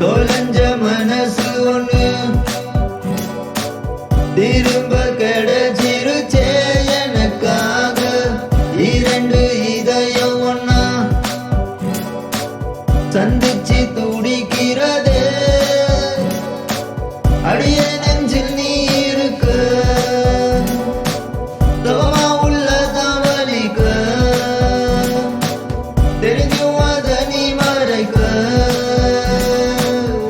தொலைஞ்ச மனசு ஒண்ணு திரும்ப கிடைச்சிருச்சே எனக்காக. இரண்டு இதயம் ஒன்னா சந்திச்சு துடிக்கிறதே. அடியே நெஞ்சில் நீ இருக்க தவமா உள்ள தவளிக்க தெரிஞ்சும் அத நீ மறைக்க.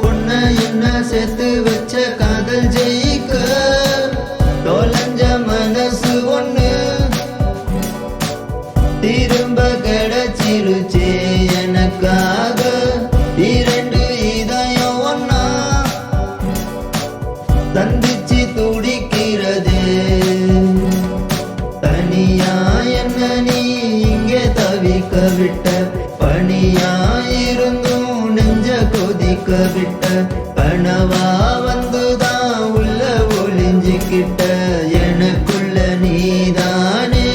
உன்னை என்ன சேர்த்து வச்ச காதல் ஜெயிக்க. தொலைஞ்ச மனசு ஒண்ணு திரும்ப கிடைச்சிருச்சே எனக்காக. இரண்டு இதயம் ஒன்னா சந்திச்சு துடிக்கிறதே. தனியா என்ன நீ இங்கே தவிக்க விட்ட. பனியாயிருந்தும் நெஞ்ச கொதிக்க விட்ட. கனவா வந்துதான் உள்ள ஒளிஞ்சுக்கிட்ட. எனக்குள்ள நீதானே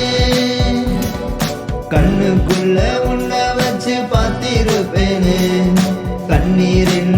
கண்ணுக்குள்ள உன்னை வச்சு பார்த்திருப்பேனே. கண்ணீரின்